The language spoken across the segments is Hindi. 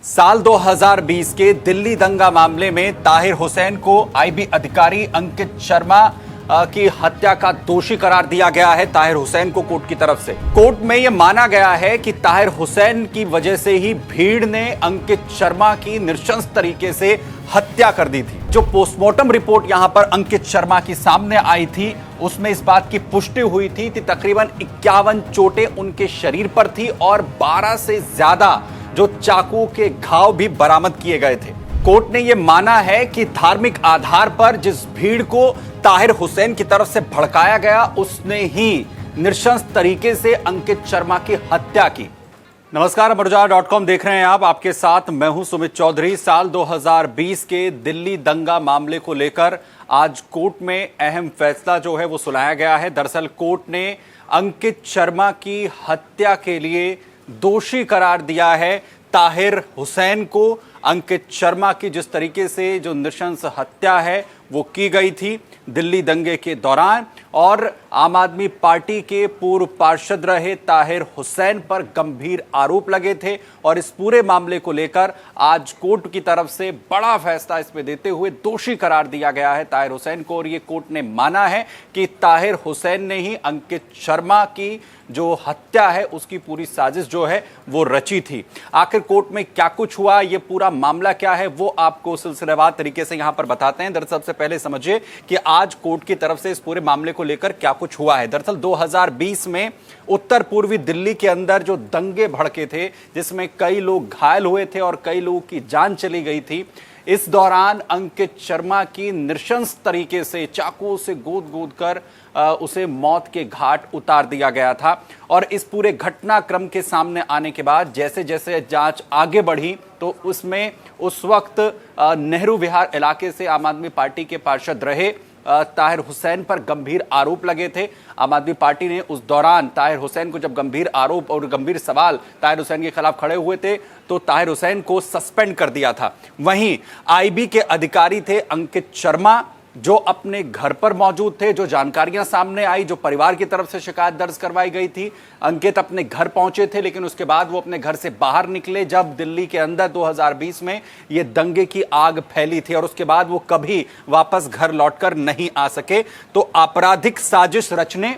साल 2020 के दिल्ली दंगा मामले में ताहिर हुसैन को आईबी अधिकारी अंकित शर्मा की हत्या का दोषी करार दिया गया है। ताहिर हुसैन को कोर्ट की तरफ से कोर्ट में यह माना गया है कि ताहिर हुसैन की वजह से ही भीड़ ने अंकित शर्मा की नृशंस तरीके से हत्या कर दी थी। जो पोस्टमार्टम रिपोर्ट यहां पर अंकित शर्मा की सामने आई थी उसमें इस बात की पुष्टि हुई थी कि तकरीबन 51 चोटें उनके शरीर पर थी और 12 से ज्यादा जो चाकू के घाव भी बरामद किए गए थे। कोर्ट ने यह माना है कि धार्मिक आधार पर जिस भीड़ को ताहिर हुसैन की तरफ से भड़काया गया उसने ही नृशंस तरीके से अंकित शर्मा की हत्या की। नमस्कार, अमरोजावाला.com देख रहे हैं आप। आपके साथ मैं हूं सुमित चौधरी। साल 2020 के दिल्ली दंगा मामले को लेकर आज कोर्ट में अहम फैसला जो है वो सुनाया गया है। दरअसल कोर्ट ने अंकित शर्मा की हत्या के लिए दोषी करार दिया है ताहिर हुसैन को। अंकित शर्मा की जिस तरीके से जो नृशंस हत्या है वो की गई थी दिल्ली दंगे के दौरान, और आम आदमी पार्टी के पूर्व पार्षद रहे ताहिर हुसैन पर गंभीर आरोप लगे थे, और इस पूरे मामले को लेकर आज कोर्ट की तरफ से बड़ा फैसला इसमें देते हुए दोषी करार दिया गया है ताहिर हुसैन को। और ये कोर्ट ने माना है कि ताहिर हुसैन ने ही अंकित शर्मा की जो हत्या है उसकी पूरी साजिश जो है वो रची थी। आखिर कोर्ट में क्या कुछ हुआ, ये पूरा मामला क्या है, वो आपको सिलसिलेवार तरीके से यहां पर बताते हैं। दरअसल सबसे पहले समझिए कि आज कोर्ट की तरफ से इस पूरे मामले को लेकर क्या कुछ हुआ है। दरअसल 2020 में उत्तर पूर्वी दिल्ली के अंदर जो दंगे भड़के थे जिसमें कई लोग घायल हुए थे और कई लोगों की जान चली गई थी, इस दौरान अंकित शर्मा की नृशंस तरीके से चाकुओं से गोद गोद कर उसे मौत के घाट उतार दिया गया था। और इस पूरे घटनाक्रम के सामने आने के बाद जैसे जैसे जांच आगे बढ़ी तो उसमें उस वक्त नेहरू विहार इलाके से आम आदमी पार्टी के पार्षद रहे ताहिर हुसैन पर गंभीर आरोप लगे थे। आम आदमी पार्टी ने उस दौरान ताहिर हुसैन को जब गंभीर आरोप और गंभीर सवाल ताहिर हुसैन के खिलाफ खड़े हुए थे तो ताहिर हुसैन को सस्पेंड कर दिया था। वहीं आईबी के अधिकारी थे अंकित शर्मा, जो अपने घर पर मौजूद थे। जो जानकारियां सामने आई, जो परिवार की तरफ से शिकायत दर्ज करवाई गई थी, अंकित अपने घर पहुंचे थे लेकिन उसके बाद वो अपने घर से बाहर निकले जब दिल्ली के अंदर 2020 में ये दंगे की आग फैली थी, और उसके बाद वो कभी वापस घर लौटकर नहीं आ सके। तो आपराधिक साजिश रचने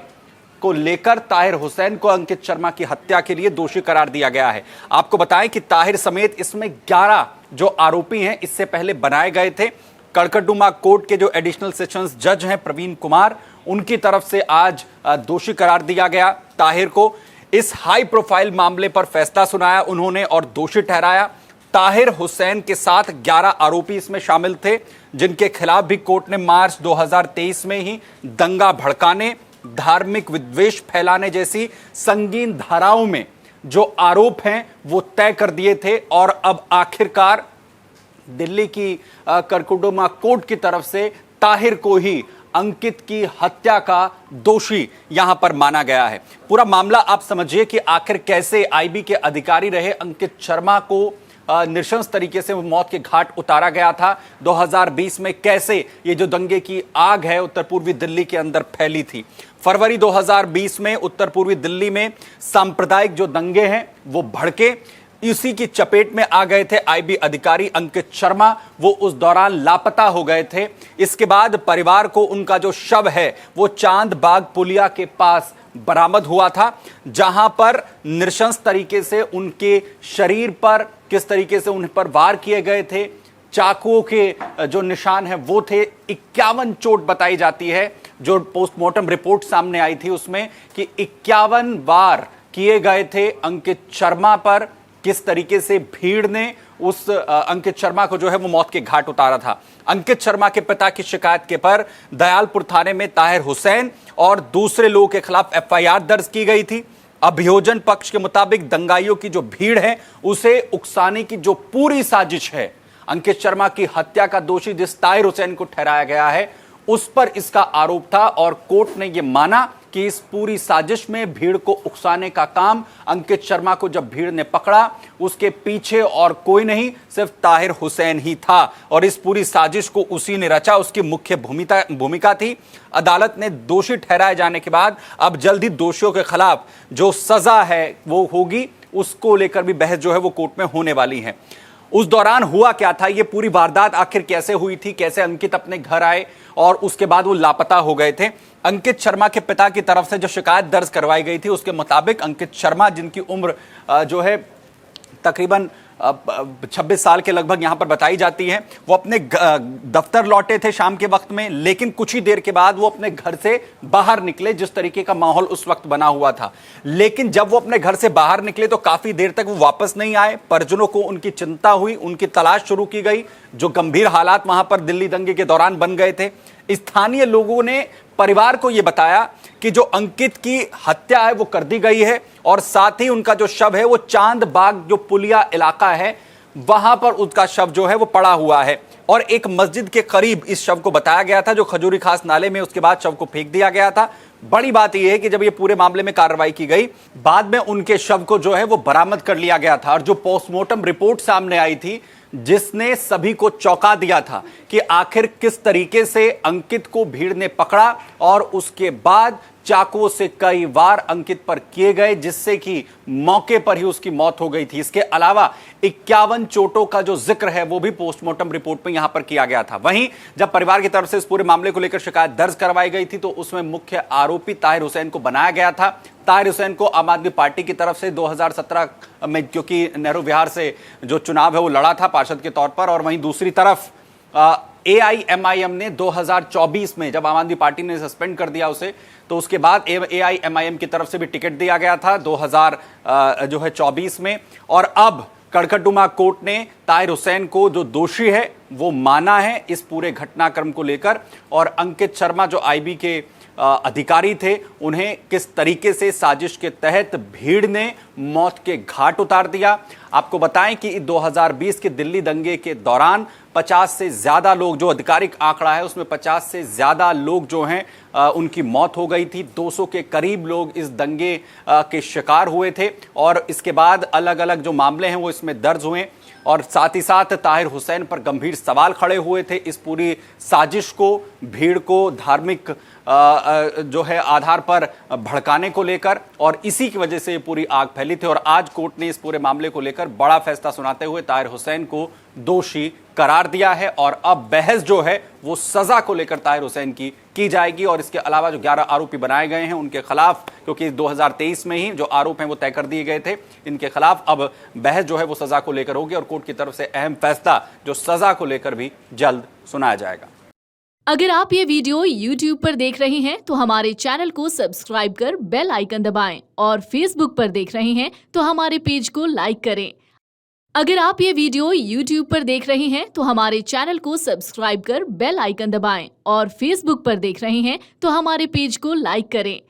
को लेकर ताहिर हुसैन को अंकित शर्मा की हत्या के लिए दोषी करार दिया गया है। आपको बताएं कि ताहिर समेत इसमें 11 जो आरोपी हैं इससे पहले बनाए गए थे। कड़कड़डुमा कोर्ट के जो एडिशनल सेशंस जज हैं प्रवीण कुमार, उनकी तरफ से आज दोषी करार दिया गया ताहिर को। इस हाई प्रोफाइल मामले पर फैसला सुनाया उन्होंने और दोषी ठहराया। ताहिर हुसैन के साथ 11 आरोपी इसमें शामिल थे जिनके खिलाफ भी कोर्ट ने मार्च 2023 में ही दंगा भड़काने, धार्मिक विद्वेष फैलाने जैसी संगीन धाराओं में जो आरोप हैं वो तय कर दिए थे। और अब आखिरकार दिल्ली की कड़कड़डुमा कोर्ट की तरफ से ताहिर को ही अंकित की हत्या का दोषी यहां पर माना गया है। पूरा मामला आप समझिए कि आखिर कैसे आईबी के अधिकारी रहे अंकित शर्मा को नृशंस तरीके से मौत के घाट उतारा गया था। 2020 में कैसे ये जो दंगे की आग है उत्तर पूर्वी दिल्ली के अंदर फैली थी। फरवरी 2020 में उत्तर पूर्वी दिल्ली में सांप्रदायिक जो दंगे हैं वो भड़के, इसी की चपेट में आ गए थे आईबी अधिकारी अंकित शर्मा। वो उस दौरान लापता हो गए थे। इसके बाद परिवार को उनका जो शव है वो चांद बाग पुलिया के पास बरामद हुआ था, जहां पर नृशंस तरीके से उनके शरीर पर किस तरीके से उन पर वार किए गए थे। चाकुओं के जो निशान हैं वो थे। 51 चोट बताई जाती है। जो पोस्टमार्टम रिपोर्ट सामने आई थी उसमें कि 51 वार किए गए थे अंकित शर्मा पर। किस तरीके से भीड़ ने उस अंकित शर्मा को जो है वो मौत के घाट उतारा था। अंकित शर्मा के पिता की शिकायत के पर दयालपुर थाने में ताहिर हुसैन और दूसरे लोगों के खिलाफ एफआईआर दर्ज की गई थी। अभियोजन पक्ष के मुताबिक दंगाइयों की जो भीड़ है उसे उकसाने की जो पूरी साजिश है, अंकित शर्मा की हत्या का दोषी जिस ताहिर हुसैन को ठहराया गया है उस पर इसका आरोप था। और कोर्ट ने यह माना कि इस पूरी साजिश में भीड़ को उकसाने का काम अंकित शर्मा को जब भीड़ ने पकड़ा उसके पीछे और कोई नहीं, सिर्फ ताहिर हुसैन ही था, और इस पूरी साजिश को उसी ने रचा, उसकी मुख्य भूमिका थी। अदालत ने दोषी ठहराए जाने के बाद अब जल्द ही दोषियों के खिलाफ जो सजा है वो होगी, उसको लेकर भी बहस जो है वो कोर्ट में होने वाली है। उस दौरान हुआ क्या था, ये पूरी वारदात आखिर कैसे हुई थी, कैसे अंकित अपने घर आए और उसके बाद वो लापता हो गए थे। अंकित शर्मा के पिता की तरफ से जो शिकायत दर्ज करवाई गई थी उसके मुताबिक अंकित शर्मा, जिनकी उम्र जो है तकरीबन 26 साल के लगभग यहां पर बताई जाती है, वो अपने दफ्तर लौटे थे शाम के वक्त में, लेकिन कुछ ही देर के बाद वो अपने घर से बाहर निकले, जिस तरीके का माहौल उस वक्त बना हुआ था। लेकिन जब वो अपने घर से बाहर निकले तो काफी देर तक वो वापस नहीं आए। परिजनों को उनकी चिंता हुई, उनकी तलाश शुरू की गई। जो गंभीर हालात वहां पर दिल्ली दंगे के दौरान बन गए थे, स्थानीय लोगों ने परिवार को यह बताया कि जो अंकित की हत्या है वो कर दी गई है और साथ ही उनका जो शव है वो चांद बाग जो पुलिया इलाका है वहां पर उसका शव जो है वो पड़ा हुआ है और एक मस्जिद के करीब इस शव को बताया गया था, जो खजूरी खास नाले में उसके बाद शव को फेंक दिया गया था। बड़ी बात यह है कि जब ये पूरे मामले में कार्रवाई की गई, बाद में उनके शव को जो है वो बरामद कर लिया गया था और जो पोस्टमार्टम रिपोर्ट सामने आई थी जिसने सभी को चौंका दिया था कि आखिर किस तरीके से अंकित को भीड़ ने पकड़ा और उसके बाद चाकुओं से कई वार अंकित पर किए गए, जिससे कि मौके पर ही उसकी मौत हो गई थी। इसके अलावा 51 चोटों का जो जिक्र है वो भी पोस्टमार्टम रिपोर्ट में यहां पर किया गया था। वहीं जब परिवार की तरफ से इस पूरे मामले को लेकर शिकायत दर्ज करवाई गई थी तो उसमें मुख्य आरोपी ताहिर हुसैन को बनाया गया था। ताहिर हुसैन को आम आदमी पार्टी की तरफ से 2017 में, क्योंकि नेहरू विहार से जो चुनाव है वो लड़ा था पार्षद के तौर पर, और वहीं दूसरी तरफ AIMIM ने 2024 में जब आम आदमी पार्टी ने सस्पेंड कर दिया उसे, तो उसके बाद AIMIM की तरफ से भी टिकट दिया गया था 2024 में। और अब कड़कड़डुमा कोर्ट ने ताहिर हुसैन को जो दोषी है वो माना है इस पूरे घटनाक्रम को लेकर, और अंकित शर्मा जो IB के अधिकारी थे उन्हें किस तरीके से साजिश के तहत भीड़ ने मौत के घाट उतार दिया। आपको बताएं कि 2020 के दिल्ली दंगे के दौरान 50 से ज्यादा लोग, जो आधिकारिक आंकड़ा है उसमें 50 से ज्यादा लोग जो हैं उनकी मौत हो गई थी। 200 के करीब लोग इस दंगे के शिकार हुए थे और इसके बाद अलग अलग जो मामले हैं वो इसमें दर्ज हुए और साथ ही साथ ताहिर हुसैन पर गंभीर सवाल खड़े हुए थे इस पूरी साजिश को, भीड़ को धार्मिक जो है आधार पर भड़काने को लेकर, और इसी की वजह से ये पूरी आग फैली थी। और आज कोर्ट ने इस पूरे मामले को लेकर बड़ा फैसला सुनाते हुए ताहिर हुसैन को दोषी करार दिया है और अब बहस जो है वो सजा को लेकर ताहिर हुसैन की जाएगी। और इसके अलावा जो 11 आरोपी बनाए गए हैं उनके खिलाफ, क्योंकि 2023 में ही जो आरोप हैं वो तय कर दिए गए थे, इनके खिलाफ अब बहस जो है वो सजा को लेकर होगी और कोर्ट की तरफ से अहम फैसला जो सजा को लेकर भी जल्द सुनाया जाएगा। अगर आप ये वीडियो YouTube पर देख रहे हैं तो हमारे चैनल को सब्सक्राइब कर बेल आइकन दबाएं और Facebook पर देख रहे हैं तो हमारे पेज को लाइक करें। अगर आप ये वीडियो YouTube पर देख रहे हैं तो हमारे चैनल को सब्सक्राइब कर बेल आइकन दबाएं और Facebook पर देख रहे हैं तो हमारे पेज को लाइक करें।